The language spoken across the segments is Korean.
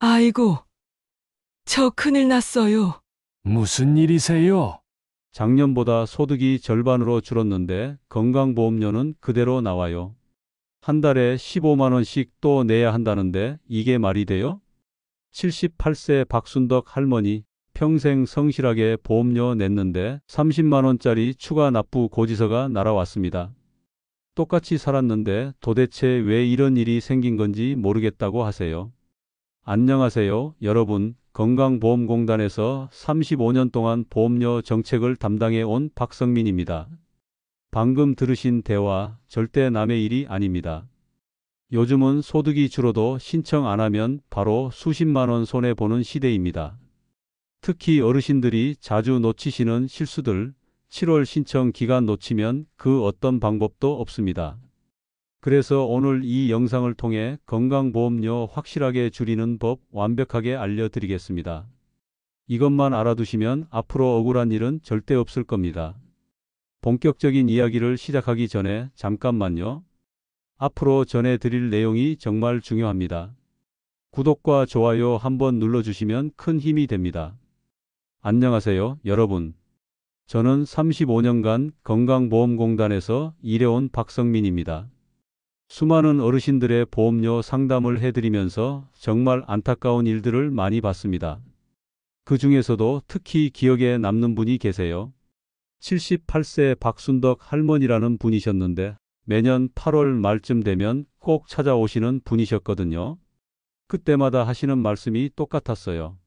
아이고, 저 큰일 났어요. 무슨 일이세요? 작년보다 소득이 절반으로 줄었는데 건강보험료는 그대로 나와요. 한 달에 15만 원씩 또 내야 한다는데 이게 말이 돼요? 78세 박순덕 할머니 평생 성실하게 보험료 냈는데 30만 원짜리 추가 납부 고지서가 날아왔습니다. 똑같이 살았는데 도대체 왜 이런 일이 생긴 건지 모르겠다고 하세요. 안녕하세요, 여러분. 건강보험공단에서 35년 동안 보험료 정책을 담당해 온 박성민입니다. 방금 들으신 대화 절대 남의 일이 아닙니다. 요즘은 소득이 줄어도 신청 안 하면 바로 수십만 원 손해보는 시대입니다. 특히 어르신들이 자주 놓치시는 실수들, 7월 신청 기간 놓치면 그 어떤 방법도 없습니다. 그래서 오늘 이 영상을 통해 건강보험료 확실하게 줄이는 법 완벽하게 알려드리겠습니다. 이것만 알아두시면 앞으로 억울한 일은 절대 없을 겁니다. 본격적인 이야기를 시작하기 전에 잠깐만요. 앞으로 전해드릴 내용이 정말 중요합니다. 구독과 좋아요 한번 눌러주시면 큰 힘이 됩니다. 안녕하세요, 여러분. 저는 35년간 건강보험공단에서 일해온 박성민입니다. 수많은 어르신들의 보험료 상담을 해드리면서 정말 안타까운 일들을 많이 봤습니다. 그 중에서도 특히 기억에 남는 분이 계세요. 78세 박순덕 할머니라는 분이셨는데 매년 8월 말쯤 되면 꼭 찾아오시는 분이셨거든요. 그때마다 하시는 말씀이 똑같았어요.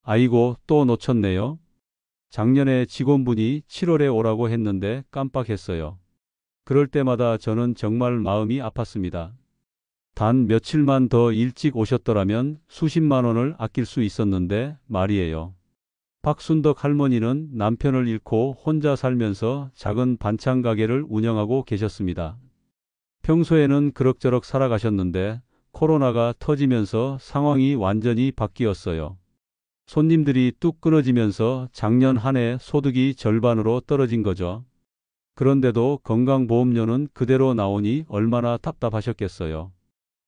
아이고, 또 놓쳤네요. 작년에 직원분이 7월에 오라고 했는데 깜빡했어요. 그럴 때마다 저는 정말 마음이 아팠습니다. 단 며칠만 더 일찍 오셨더라면 수십만 원을 아낄 수 있었는데 말이에요. 박순덕 할머니는 남편을 잃고 혼자 살면서 작은 반찬 가게를 운영하고 계셨습니다. 평소에는 그럭저럭 살아가셨는데 코로나가 터지면서 상황이 완전히 바뀌었어요. 손님들이 뚝 끊어지면서 작년 한 해 소득이 절반으로 떨어진 거죠. 그런데도 건강보험료는 그대로 나오니 얼마나 답답하셨겠어요.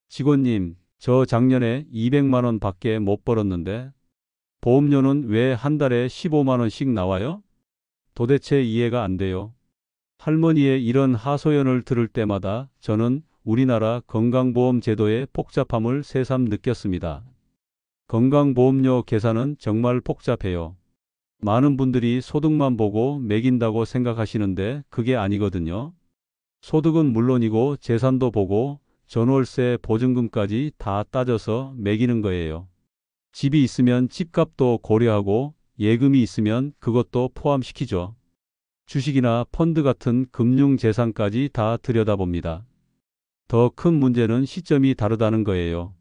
직원님, 저 작년에 200만 원 밖에 못 벌었는데 보험료는 왜 한 달에 15만 원씩 나와요? 도대체 이해가 안 돼요. 할머니의 이런 하소연을 들을 때마다 저는 우리나라 건강보험 제도의 복잡함을 새삼 느꼈습니다. 건강보험료 계산은 정말 복잡해요. 많은 분들이 소득만 보고 매긴다고 생각하시는데 그게 아니거든요. 소득은 물론이고 재산도 보고 전월세 보증금까지 다 따져서 매기는 거예요. 집이 있으면 집값도 고려하고 예금이 있으면 그것도 포함시키죠. 주식이나 펀드 같은 금융재산까지 다 들여다봅니다. 더 큰 문제는 시점이 다르다는 거예요.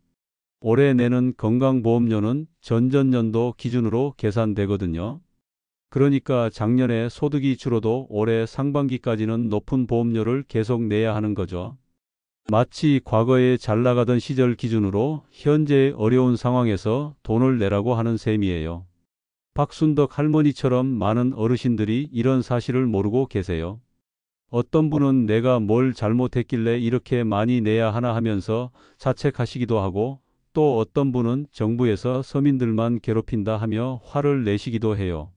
올해 내는 건강보험료는 전전년도 기준으로 계산되거든요. 그러니까 작년에 소득이 줄어도 올해 상반기까지는 높은 보험료를 계속 내야 하는 거죠. 마치 과거에 잘 나가던 시절 기준으로 현재의 어려운 상황에서 돈을 내라고 하는 셈이에요. 박순덕 할머니처럼 많은 어르신들이 이런 사실을 모르고 계세요. 어떤 분은 내가 뭘 잘못했길래 이렇게 많이 내야 하나 하면서 자책하시기도 하고 또 어떤 분은 정부에서 서민들만 괴롭힌다 하며 화를 내시기도 해요.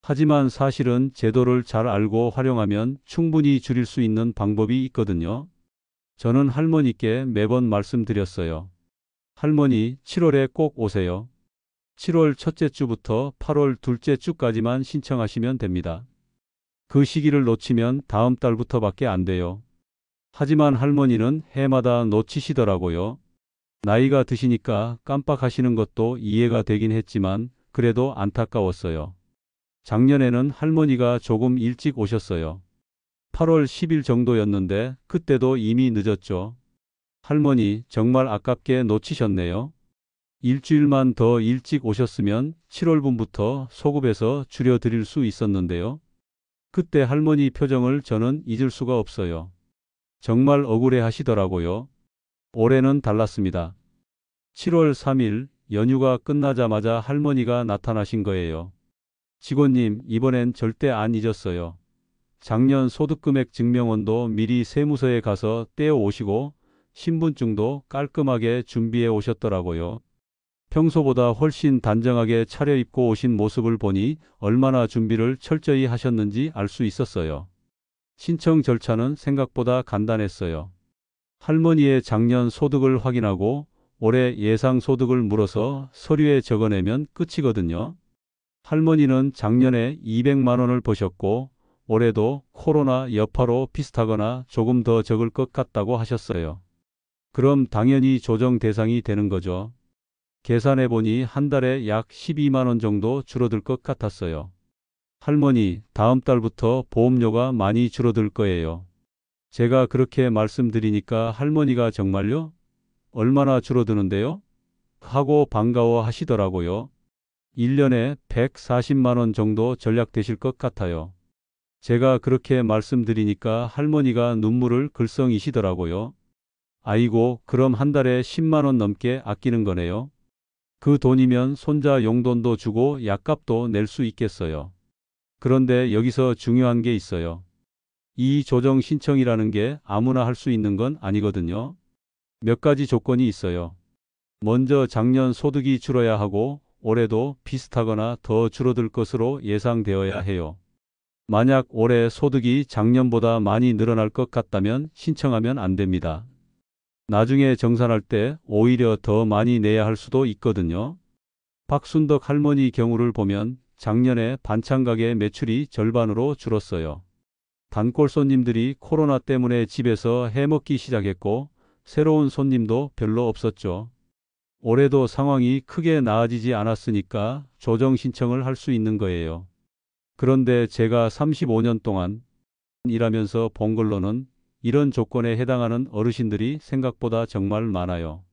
하지만 사실은 제도를 잘 알고 활용하면 충분히 줄일 수 있는 방법이 있거든요. 저는 할머니께 매번 말씀드렸어요. 할머니, 7월에 꼭 오세요. 7월 첫째 주부터 8월 둘째 주까지만 신청하시면 됩니다. 그 시기를 놓치면 다음 달부터밖에 안 돼요. 하지만 할머니는 해마다 놓치시더라고요. 나이가 드시니까 깜빡하시는 것도 이해가 되긴 했지만 그래도 안타까웠어요. 작년에는 할머니가 조금 일찍 오셨어요. 8월 10일 정도였는데 그때도 이미 늦었죠. 할머니, 정말 아깝게 놓치셨네요. 일주일만 더 일찍 오셨으면 7월분부터 소급해서 줄여드릴 수 있었는데요. 그때 할머니 표정을 저는 잊을 수가 없어요. 정말 억울해 하시더라고요. 올해는 달랐습니다. 7월 3일 연휴가 끝나자마자 할머니가 나타나신 거예요. 직원님, 이번엔 절대 안 잊었어요. 작년 소득금액 증명원도 미리 세무서에 가서 떼어 오시고 신분증도 깔끔하게 준비해 오셨더라고요. 평소보다 훨씬 단정하게 차려입고 오신 모습을 보니 얼마나 준비를 철저히 하셨는지 알 수 있었어요. 신청 절차는 생각보다 간단했어요. 할머니의 작년 소득을 확인하고 올해 예상 소득을 물어서 서류에 적어내면 끝이거든요. 할머니는 작년에 200만 원을 버셨고 올해도 코로나 여파로 비슷하거나 조금 더 적을 것 같다고 하셨어요. 그럼 당연히 조정 대상이 되는 거죠. 계산해 보니 한 달에 약 12만 원 정도 줄어들 것 같았어요. 할머니, 다음 달부터 보험료가 많이 줄어들 거예요. 제가 그렇게 말씀드리니까 할머니가 정말요? 얼마나 줄어드는데요? 하고 반가워 하시더라고요. 1년에 140만 원 정도 절약되실 것 같아요. 제가 그렇게 말씀드리니까 할머니가 눈물을 글썽이시더라고요. 아이고, 그럼 한 달에 10만 원 넘게 아끼는 거네요. 그 돈이면 손자 용돈도 주고 약값도 낼 수 있겠어요. 그런데 여기서 중요한 게 있어요. 이 조정 신청이라는 게 아무나 할 수 있는 건 아니거든요. 몇 가지 조건이 있어요. 먼저 작년 소득이 줄어야 하고 올해도 비슷하거나 더 줄어들 것으로 예상되어야 해요. 만약 올해 소득이 작년보다 많이 늘어날 것 같다면 신청하면 안 됩니다. 나중에 정산할 때 오히려 더 많이 내야 할 수도 있거든요. 박순덕 할머니 경우를 보면 작년에 반찬 가게 매출이 절반으로 줄었어요. 단골 손님들이 코로나 때문에 집에서 해먹기 시작했고 새로운 손님도 별로 없었죠. 올해도 상황이 크게 나아지지 않았으니까 조정 신청을 할 수 있는 거예요. 그런데 제가 35년 동안 일하면서 본 걸로는 이런 조건에 해당하는 어르신들이 생각보다 정말 많아요.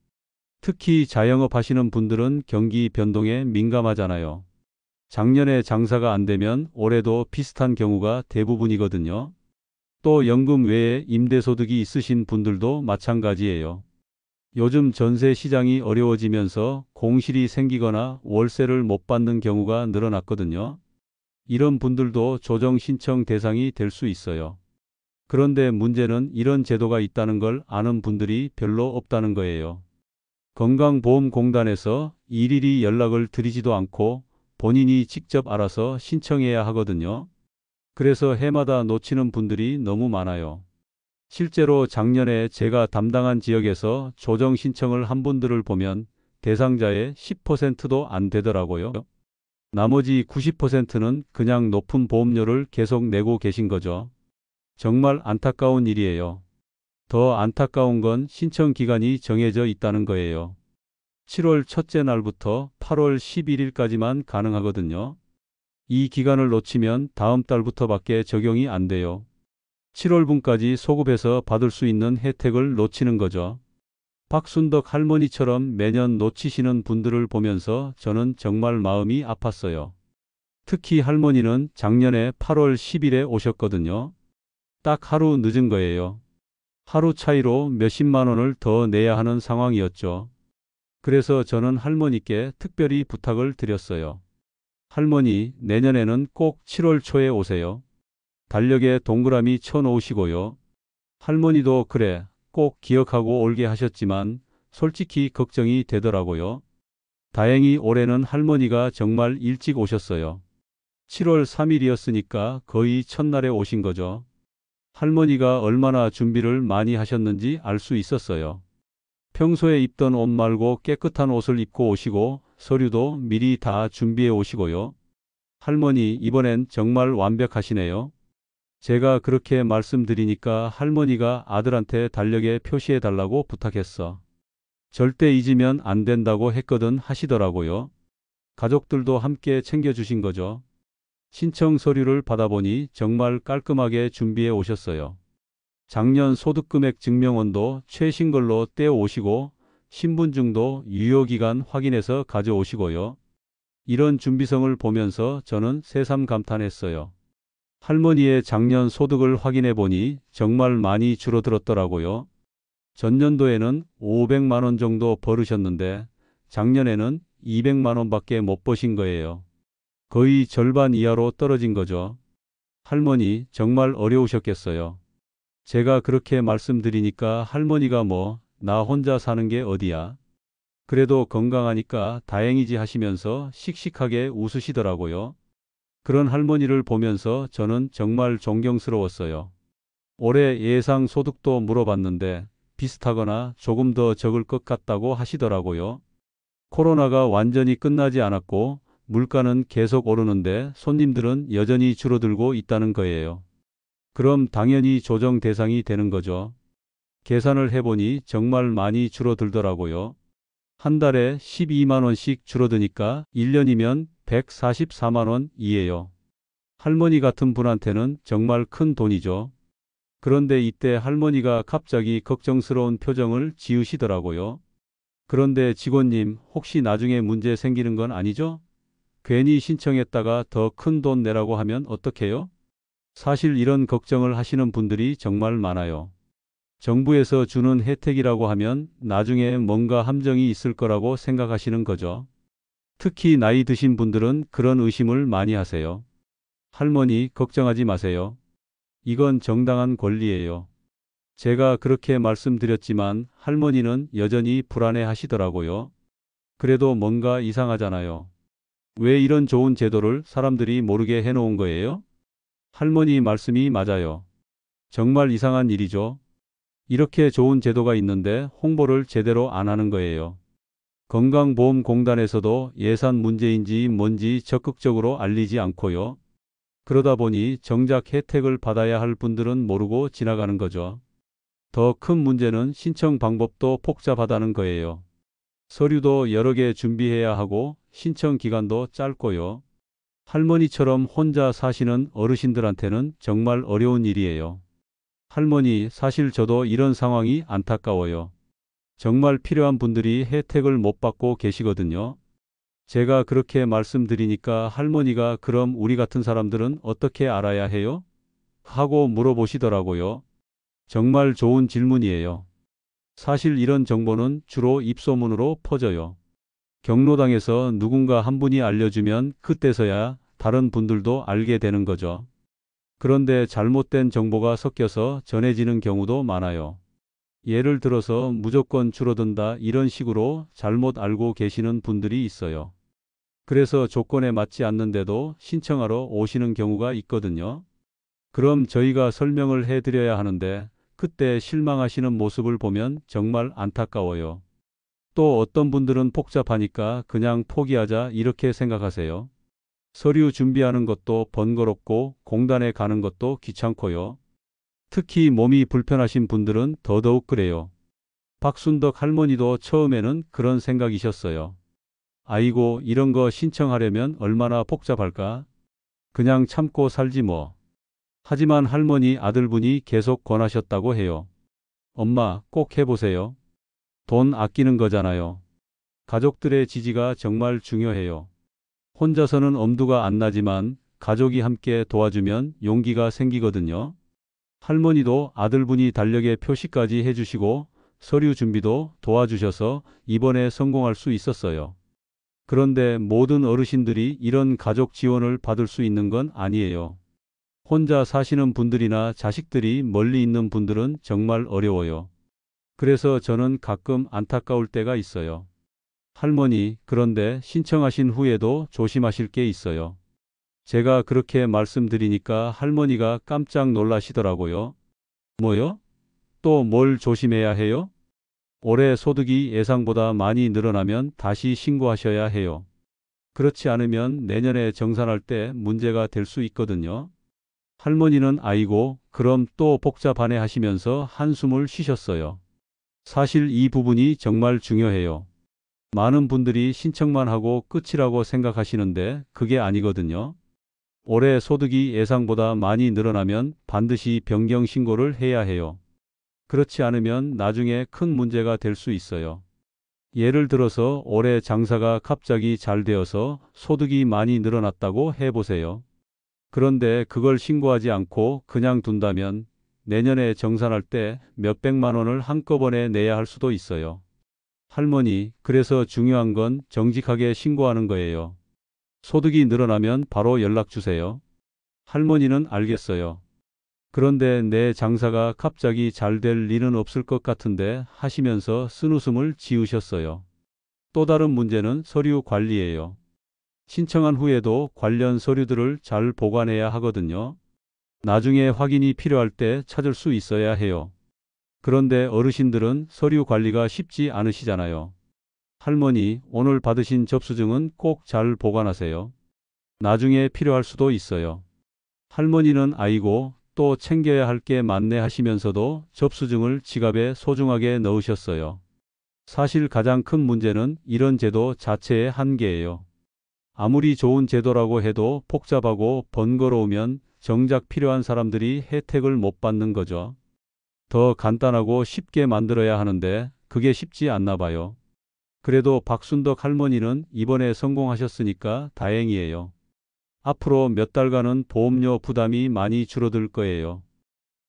특히 자영업 하시는 분들은 경기 변동에 민감하잖아요. 작년에 장사가 안 되면 올해도 비슷한 경우가 대부분이거든요. 또 연금 외에 임대소득이 있으신 분들도 마찬가지예요. 요즘 전세 시장이 어려워지면서 공실이 생기거나 월세를 못 받는 경우가 늘어났거든요. 이런 분들도 조정 신청 대상이 될 수 있어요. 그런데 문제는 이런 제도가 있다는 걸 아는 분들이 별로 없다는 거예요. 건강보험공단에서 일일이 연락을 드리지도 않고 본인이 직접 알아서 신청해야 하거든요. 그래서 해마다 놓치는 분들이 너무 많아요. 실제로 작년에 제가 담당한 지역에서 조정 신청을 한 분들을 보면 대상자의 10%도 안 되더라고요. 나머지 90%는 그냥 높은 보험료를 계속 내고 계신 거죠. 정말 안타까운 일이에요. 더 안타까운 건 신청 기간이 정해져 있다는 거예요. 7월 첫째 날부터 8월 11일까지만 가능하거든요. 이 기간을 놓치면 다음 달부터밖에 적용이 안 돼요. 7월분까지 소급해서 받을 수 있는 혜택을 놓치는 거죠. 박순덕 할머니처럼 매년 놓치시는 분들을 보면서 저는 정말 마음이 아팠어요. 특히 할머니는 작년에 8월 10일에 오셨거든요. 딱 하루 늦은 거예요. 하루 차이로 몇십만 원을 더 내야 하는 상황이었죠. 그래서 저는 할머니께 특별히 부탁을 드렸어요. 할머니, 내년에는 꼭 7월 초에 오세요. 달력에 동그라미 쳐놓으시고요. 할머니도 그래, 꼭 기억하고 올게 하셨지만 솔직히 걱정이 되더라고요. 다행히 올해는 할머니가 정말 일찍 오셨어요. 7월 3일이었으니까 거의 첫날에 오신 거죠. 할머니가 얼마나 준비를 많이 하셨는지 알 수 있었어요. 평소에 입던 옷 말고 깨끗한 옷을 입고 오시고 서류도 미리 다 준비해 오시고요. 할머니, 이번엔 정말 완벽하시네요. 제가 그렇게 말씀드리니까 할머니가 아들한테 달력에 표시해 달라고 부탁했어. 절대 잊으면 안 된다고 했거든 하시더라고요. 가족들도 함께 챙겨주신 거죠. 신청 서류를 받아보니 정말 깔끔하게 준비해 오셨어요. 작년 소득금액 증명원도 최신 걸로 떼어 오시고 신분증도 유효기간 확인해서 가져오시고요. 이런 준비성을 보면서 저는 새삼 감탄했어요. 할머니의 작년 소득을 확인해 보니 정말 많이 줄어들었더라고요. 전년도에는 500만 원 정도 벌으셨는데 작년에는 200만 원밖에 못 버신 거예요. 거의 절반 이하로 떨어진 거죠. 할머니 정말 어려우셨겠어요. 제가 그렇게 말씀드리니까 할머니가 뭐, 나 혼자 사는 게 어디야? 그래도 건강하니까 다행이지 하시면서 씩씩하게 웃으시더라고요. 그런 할머니를 보면서 저는 정말 존경스러웠어요. 올해 예상 소득도 물어봤는데 비슷하거나 조금 더 적을 것 같다고 하시더라고요. 코로나가 완전히 끝나지 않았고 물가는 계속 오르는데 손님들은 여전히 줄어들고 있다는 거예요. 그럼 당연히 조정 대상이 되는 거죠. 계산을 해보니 정말 많이 줄어들더라고요. 한 달에 12만 원씩 줄어드니까 1년이면 144만 원이에요. 할머니 같은 분한테는 정말 큰 돈이죠. 그런데 이때 할머니가 갑자기 걱정스러운 표정을 지으시더라고요. 그런데 직원님, 혹시 나중에 문제 생기는 건 아니죠? 괜히 신청했다가 더 큰 돈 내라고 하면 어떡해요? 사실 이런 걱정을 하시는 분들이 정말 많아요. 정부에서 주는 혜택이라고 하면 나중에 뭔가 함정이 있을 거라고 생각하시는 거죠. 특히 나이 드신 분들은 그런 의심을 많이 하세요. 할머니, 걱정하지 마세요. 이건 정당한 권리예요. 제가 그렇게 말씀드렸지만 할머니는 여전히 불안해 하시더라고요. 그래도 뭔가 이상하잖아요. 왜 이런 좋은 제도를 사람들이 모르게 해놓은 거예요? 할머니 말씀이 맞아요. 정말 이상한 일이죠. 이렇게 좋은 제도가 있는데 홍보를 제대로 안 하는 거예요. 건강보험공단에서도 예산 문제인지 뭔지 적극적으로 알리지 않고요. 그러다 보니 정작 혜택을 받아야 할 분들은 모르고 지나가는 거죠. 더 큰 문제는 신청 방법도 복잡하다는 거예요. 서류도 여러 개 준비해야 하고 신청 기간도 짧고요. 할머니처럼 혼자 사시는 어르신들한테는 정말 어려운 일이에요. 할머니, 사실 저도 이런 상황이 안타까워요. 정말 필요한 분들이 혜택을 못 받고 계시거든요. 제가 그렇게 말씀드리니까 할머니가 그럼 우리 같은 사람들은 어떻게 알아야 해요? 하고 물어보시더라고요. 정말 좋은 질문이에요. 사실 이런 정보는 주로 입소문으로 퍼져요. 경로당에서 누군가 한 분이 알려주면 그때서야 다른 분들도 알게 되는 거죠. 그런데 잘못된 정보가 섞여서 전해지는 경우도 많아요. 예를 들어서 무조건 줄어든다 이런 식으로 잘못 알고 계시는 분들이 있어요. 그래서 조건에 맞지 않는데도 신청하러 오시는 경우가 있거든요. 그럼 저희가 설명을 해드려야 하는데 그때 실망하시는 모습을 보면 정말 안타까워요. 또 어떤 분들은 복잡하니까 그냥 포기하자 이렇게 생각하세요. 서류 준비하는 것도 번거롭고 공단에 가는 것도 귀찮고요. 특히 몸이 불편하신 분들은 더더욱 그래요. 박순덕 할머니도 처음에는 그런 생각이셨어요. 아이고, 이런 거 신청하려면 얼마나 복잡할까? 그냥 참고 살지 뭐. 하지만 할머니 아들분이 계속 권하셨다고 해요. 엄마, 꼭 해보세요. 돈 아끼는 거잖아요. 가족들의 지지가 정말 중요해요. 혼자서는 엄두가 안 나지만 가족이 함께 도와주면 용기가 생기거든요. 할머니도 아들분이 달력에 표시까지 해주시고 서류 준비도 도와주셔서 이번에 성공할 수 있었어요. 그런데 모든 어르신들이 이런 가족 지원을 받을 수 있는 건 아니에요. 혼자 사시는 분들이나 자식들이 멀리 있는 분들은 정말 어려워요. 그래서 저는 가끔 안타까울 때가 있어요. 할머니, 그런데 신청하신 후에도 조심하실 게 있어요. 제가 그렇게 말씀드리니까 할머니가 깜짝 놀라시더라고요. 뭐요? 또 뭘 조심해야 해요? 올해 소득이 예상보다 많이 늘어나면 다시 신고하셔야 해요. 그렇지 않으면 내년에 정산할 때 문제가 될 수 있거든요. 할머니는 아이고, 그럼 또 복잡하네 하시면서 한숨을 쉬셨어요. 사실 이 부분이 정말 중요해요. 많은 분들이 신청만 하고 끝이라고 생각하시는데 그게 아니거든요. 올해 소득이 예상보다 많이 늘어나면 반드시 변경 신고를 해야 해요. 그렇지 않으면 나중에 큰 문제가 될 수 있어요. 예를 들어서 올해 장사가 갑자기 잘 되어서 소득이 많이 늘어났다고 해보세요. 그런데 그걸 신고하지 않고 그냥 둔다면 내년에 정산할 때 몇백만 원을 한꺼번에 내야 할 수도 있어요. 할머니, 그래서 중요한 건 정직하게 신고하는 거예요. 소득이 늘어나면 바로 연락 주세요. 할머니는 알겠어요. 그런데 내 장사가 갑자기 잘 될 일은 없을 것 같은데 하시면서 쓴웃음을 지으셨어요. 또 다른 문제는 서류 관리예요. 신청한 후에도 관련 서류들을 잘 보관해야 하거든요. 나중에 확인이 필요할 때 찾을 수 있어야 해요. 그런데 어르신들은 서류 관리가 쉽지 않으시잖아요. 할머니, 오늘 받으신 접수증은 꼭 잘 보관하세요. 나중에 필요할 수도 있어요. 할머니는 아이고, 또 챙겨야 할 게 많네 하시면서도 접수증을 지갑에 소중하게 넣으셨어요. 사실 가장 큰 문제는 이런 제도 자체의 한계예요. 아무리 좋은 제도라고 해도 복잡하고 번거로우면 정작 필요한 사람들이 혜택을 못 받는 거죠. 더 간단하고 쉽게 만들어야 하는데 그게 쉽지 않나 봐요. 그래도 박순덕 할머니는 이번에 성공하셨으니까 다행이에요. 앞으로 몇 달간은 보험료 부담이 많이 줄어들 거예요.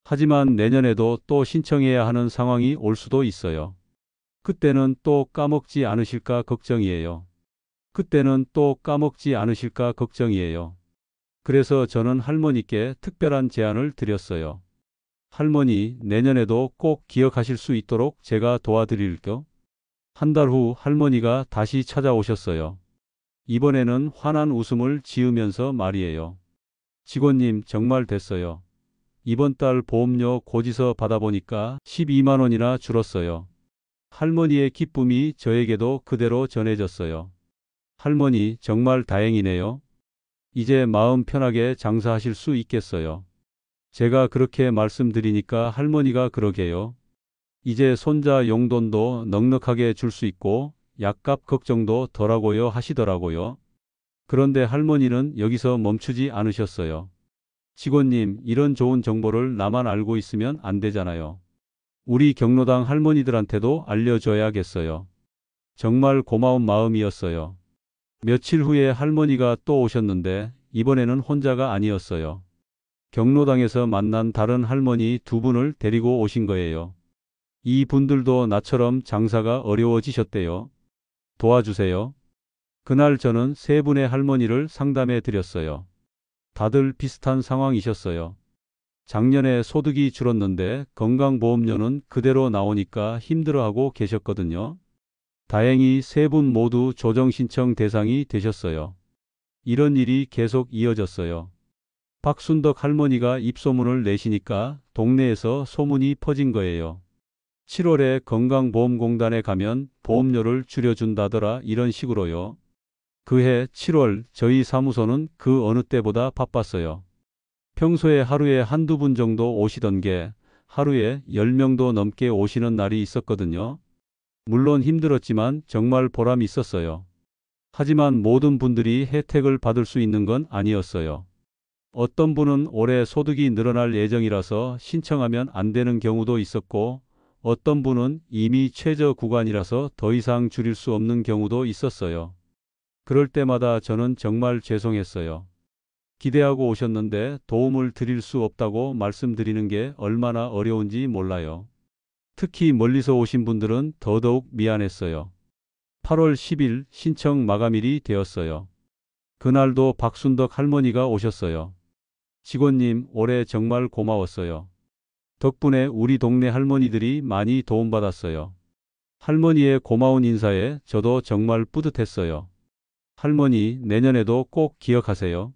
하지만 내년에도 또 신청해야 하는 상황이 올 수도 있어요. 그때는 또 까먹지 않으실까 걱정이에요. 그래서 저는 할머니께 특별한 제안을 드렸어요. 할머니, 내년에도 꼭 기억하실 수 있도록 제가 도와드릴게요. 한 달 후 할머니가 다시 찾아오셨어요. 이번에는 환한 웃음을 지으면서 말이에요. 직원님, 정말 됐어요. 이번 달 보험료 고지서 받아보니까 12만 원이나 줄었어요. 할머니의 기쁨이 저에게도 그대로 전해졌어요. 할머니, 정말 다행이네요. 이제 마음 편하게 장사하실 수 있겠어요. 제가 그렇게 말씀드리니까 할머니가 그러게요. 이제 손자 용돈도 넉넉하게 줄 수 있고 약값 걱정도 덜하고요 하시더라고요. 그런데 할머니는 여기서 멈추지 않으셨어요. 직원님, 이런 좋은 정보를 나만 알고 있으면 안 되잖아요. 우리 경로당 할머니들한테도 알려줘야겠어요. 정말 고마운 마음이었어요. 며칠 후에 할머니가 또 오셨는데 이번에는 혼자가 아니었어요. 경로당에서 만난 다른 할머니 두 분을 데리고 오신 거예요. 이 분들도 나처럼 장사가 어려워지셨대요. 도와주세요. 그날 저는 세 분의 할머니를 상담해 드렸어요. 다들 비슷한 상황이셨어요. 작년에 소득이 줄었는데 건강보험료는 그대로 나오니까 힘들어하고 계셨거든요. 다행히 세 분 모두 조정 신청 대상이 되셨어요. 이런 일이 계속 이어졌어요. 박순덕 할머니가 입소문을 내시니까 동네에서 소문이 퍼진 거예요. 7월에 건강보험공단에 가면 보험료를 줄여준다더라 이런 식으로요. 그해 7월 저희 사무소는 그 어느 때보다 바빴어요. 평소에 하루에 한두 분 정도 오시던 게 하루에 10명도 넘게 오시는 날이 있었거든요. 물론 힘들었지만 정말 보람이 있었어요. 하지만 모든 분들이 혜택을 받을 수 있는 건 아니었어요. 어떤 분은 올해 소득이 늘어날 예정이라서 신청하면 안 되는 경우도 있었고, 어떤 분은 이미 최저 구간이라서 더 이상 줄일 수 없는 경우도 있었어요. 그럴 때마다 저는 정말 죄송했어요. 기대하고 오셨는데 도움을 드릴 수 없다고 말씀드리는 게 얼마나 어려운지 몰라요. 특히 멀리서 오신 분들은 더더욱 미안했어요. 8월 10일 신청 마감일이 되었어요. 그날도 박순덕 할머니가 오셨어요. 직원님, 올해 정말 고마웠어요. 덕분에 우리 동네 할머니들이 많이 도움받았어요. 할머니의 고마운 인사에 저도 정말 뿌듯했어요. 할머니, 내년에도 꼭 기억하세요.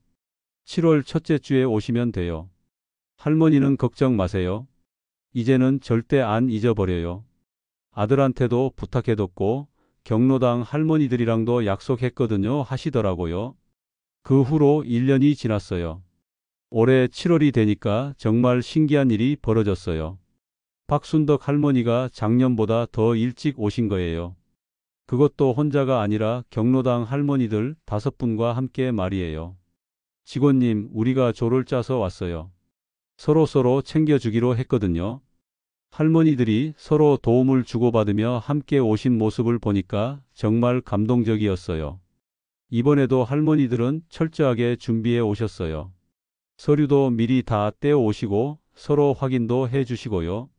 7월 첫째 주에 오시면 돼요. 할머니는 걱정 마세요. 이제는 절대 안 잊어버려요. 아들한테도 부탁해뒀고 경로당 할머니들이랑도 약속했거든요 하시더라고요. 그 후로 1년이 지났어요. 올해 7월이 되니까 정말 신기한 일이 벌어졌어요. 박순덕 할머니가 작년보다 더 일찍 오신 거예요. 그것도 혼자가 아니라 경로당 할머니들 5분과 함께 말이에요. 직원님, 우리가 조를 짜서 왔어요. 서로서로 챙겨주기로 했거든요. 할머니들이 서로 도움을 주고받으며 함께 오신 모습을 보니까 정말 감동적이었어요. 이번에도 할머니들은 철저하게 준비해 오셨어요. 서류도 미리 다 떼어 오시고 서로 확인도 해 주시고요.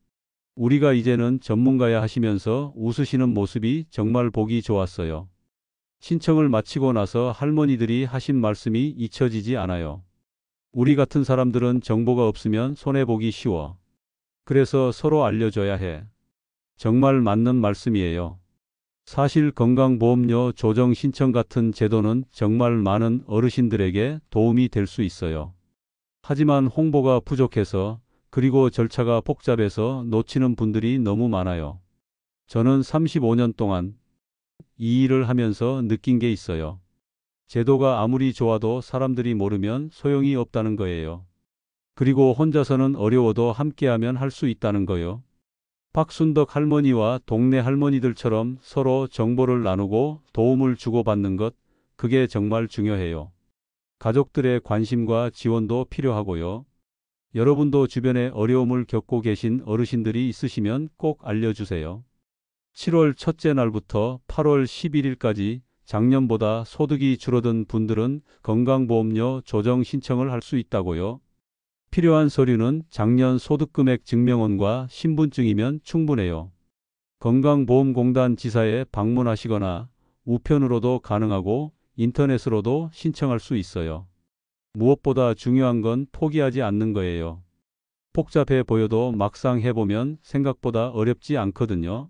우리가 이제는 전문가야 하시면서 웃으시는 모습이 정말 보기 좋았어요. 신청을 마치고 나서 할머니들이 하신 말씀이 잊혀지지 않아요. 우리 같은 사람들은 정보가 없으면 손해보기 쉬워. 그래서 서로 알려줘야 해. 정말 맞는 말씀이에요. 사실 건강보험료 조정 신청 같은 제도는 정말 많은 어르신들에게 도움이 될 수 있어요. 하지만 홍보가 부족해서 그리고 절차가 복잡해서 놓치는 분들이 너무 많아요. 저는 35년 동안 이 일을 하면서 느낀 게 있어요. 제도가 아무리 좋아도 사람들이 모르면 소용이 없다는 거예요. 그리고 혼자서는 어려워도 함께하면 할 수 있다는 거요. 박순덕 할머니와 동네 할머니들처럼 서로 정보를 나누고 도움을 주고받는 것, 그게 정말 중요해요. 가족들의 관심과 지원도 필요하고요. 여러분도 주변에 어려움을 겪고 계신 어르신들이 있으시면 꼭 알려주세요. 7월 첫째 날부터 8월 11일까지 작년보다 소득이 줄어든 분들은 건강보험료 조정 신청을 할 수 있다고요. 필요한 서류는 작년 소득금액 증명원과 신분증이면 충분해요. 건강보험공단 지사에 방문하시거나 우편으로도 가능하고 인터넷으로도 신청할 수 있어요. 무엇보다 중요한 건 포기하지 않는 거예요. 복잡해 보여도 막상 해보면 생각보다 어렵지 않거든요.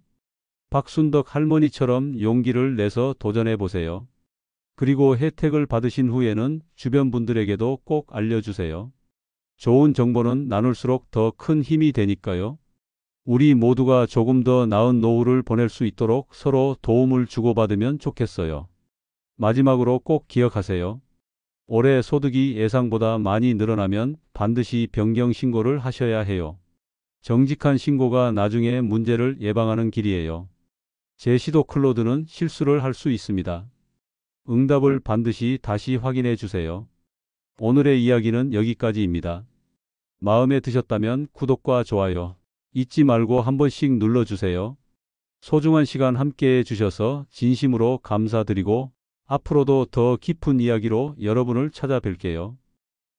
박순덕 할머니처럼 용기를 내서 도전해 보세요. 그리고 혜택을 받으신 후에는 주변 분들에게도 꼭 알려주세요. 좋은 정보는 나눌수록 더 큰 힘이 되니까요. 우리 모두가 조금 더 나은 노후를 보낼 수 있도록 서로 도움을 주고받으면 좋겠어요. 마지막으로 꼭 기억하세요. 올해 소득이 예상보다 많이 늘어나면 반드시 변경 신고를 하셔야 해요. 정직한 신고가 나중에 문제를 예방하는 길이에요. 제시도 클로드는 실수를 할 수 있습니다. 응답을 반드시 다시 확인해 주세요. 오늘의 이야기는 여기까지입니다. 마음에 드셨다면 구독과 좋아요 잊지 말고 한 번씩 눌러주세요. 소중한 시간 함께 해주셔서 진심으로 감사드리고 앞으로도 더 깊은 이야기로 여러분을 찾아뵐게요.